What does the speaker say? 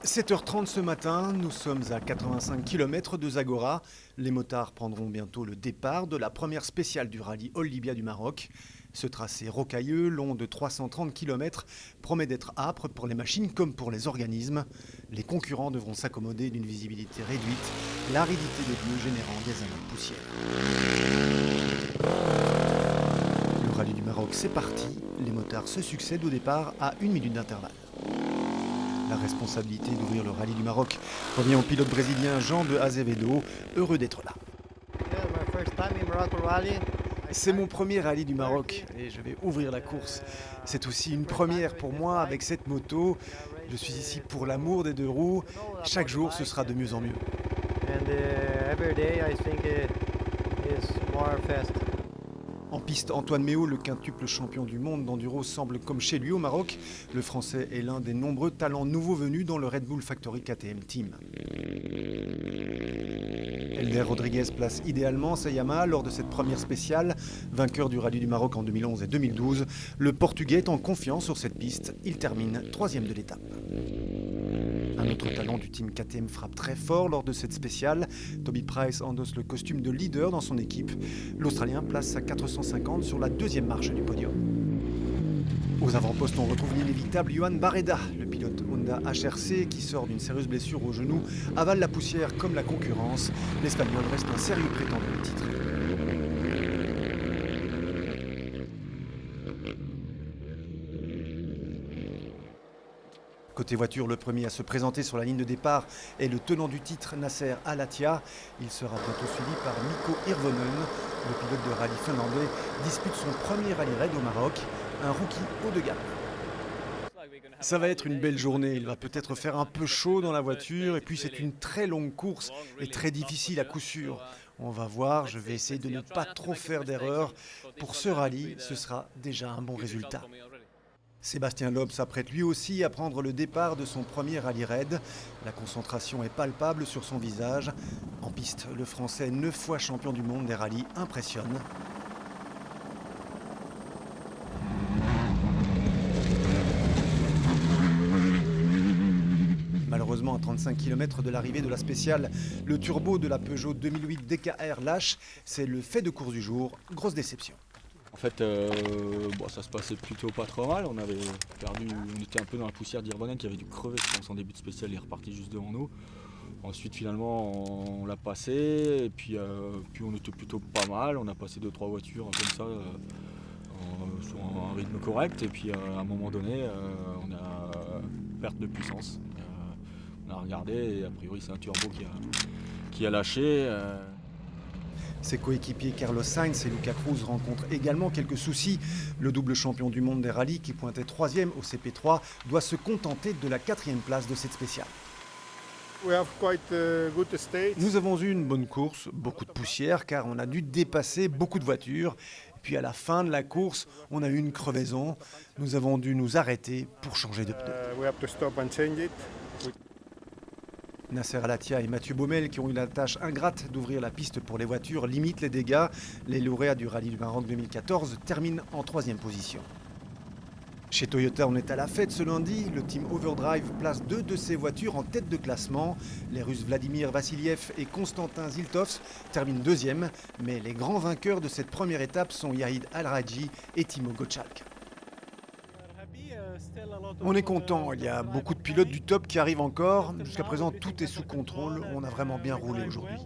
7h30 ce matin, nous sommes à 85 km de Zagora. Les motards prendront bientôt le départ de la première spéciale du rallye All Libia du Maroc. Ce tracé rocailleux, long de 330 km, promet d'être âpre pour les machines comme pour les organismes. Les concurrents devront s'accommoder d'une visibilité réduite, l'aridité des pneus générant des amas de poussière. Le rallye du Maroc, c'est parti. Les motards se succèdent au départ à 1 minute d'intervalle. La responsabilité d'ouvrir le rallye du Maroc revient au pilote brésilien Jean de Azevedo, heureux d'être là. C'est mon premier rallye du Maroc et je vais ouvrir la course. C'est aussi une première pour moi avec cette moto. Je suis ici pour l'amour des deux roues. Chaque jour, ce sera de mieux en mieux. En piste, Antoine Méo, le quintuple champion du monde d'enduro, semble comme chez lui au Maroc. Le Français est l'un des nombreux talents nouveaux venus dans le Red Bull Factory KTM Team. Elder Rodriguez place idéalement sa Yamaha lors de cette première spéciale. Vainqueur du rallye du Maroc en 2011 et 2012, le Portugais est en confiance sur cette piste. Il termine 3e de l'étape. Un autre talent du team KTM frappe très fort lors de cette spéciale. Toby Price endosse le costume de leader dans son équipe. L'Australien place sa 450 sur la 2e marche du podium. Aux avant-postes, on retrouve l'inévitable Johan Barreda, le pilote Honda HRC qui sort d'une sérieuse blessure au genou, avale la poussière comme la concurrence. L'Espagnol reste un sérieux prétendant au titre. Côté voiture, le premier à se présenter sur la ligne de départ est le tenant du titre, Nasser Al-Attiyah. Il sera bientôt suivi par Mikko Hirvonen. Le pilote de rallye finlandais dispute son premier rallye raid au Maroc, un rookie haut de gamme. Ça va être une belle journée, il va peut-être faire un peu chaud dans la voiture et puis c'est une très longue course et très difficile à coup sûr. On va voir, je vais essayer de ne pas trop faire d'erreurs. Pour ce rallye, ce sera déjà un bon résultat. Sébastien Loeb s'apprête lui aussi à prendre le départ de son premier rallye raid. La concentration est palpable sur son visage. En piste, le Français, 9 fois champion du monde des rallyes, impressionne. Malheureusement, à 35 km de l'arrivée de la spéciale, le turbo de la Peugeot 2008 DKR lâche. C'est le fait de course du jour. Grosse déception. En fait, ça se passait plutôt pas trop mal. On avait perdu, on était un peu dans la poussière d'Hirvonen qui avait dû crever dans son début de spécial, il est reparti juste devant nous. Ensuite, finalement, on l'a passé et puis on était plutôt pas mal. On a passé 2-3 voitures comme ça sur un rythme correct. Et puis à un moment donné, on a perte de puissance. On a regardé et a priori c'est un turbo qui a lâché. Ses coéquipiers Carlos Sainz et Luca Cruz rencontrent également quelques soucis. Le double champion du monde des rallyes qui pointait 3e au CP3 doit se contenter de la 4e place de cette spéciale. Nous avons eu une bonne course, beaucoup de poussière car on a dû dépasser beaucoup de voitures. Puis à la fin de la course, on a eu une crevaison. Nous avons dû nous arrêter pour changer de pneus. Nasser Al-Attiyah et Mathieu Baumel, qui ont eu la tâche ingrate d'ouvrir la piste pour les voitures, limitent les dégâts. Les lauréats du rallye du Maroc 2014 terminent en 3e position. Chez Toyota, on est à la fête ce lundi. Le team Overdrive place 2 de ses voitures en tête de classement. Les Russes Vladimir Vassiliev et Konstantin Ziltovs terminent 2e. Mais les grands vainqueurs de cette première étape sont Yahid Al-Raji et Timo Gottschalk. On est content, il y a beaucoup de pilotes du top qui arrivent encore. Jusqu'à présent, tout est sous contrôle. On a vraiment bien roulé aujourd'hui.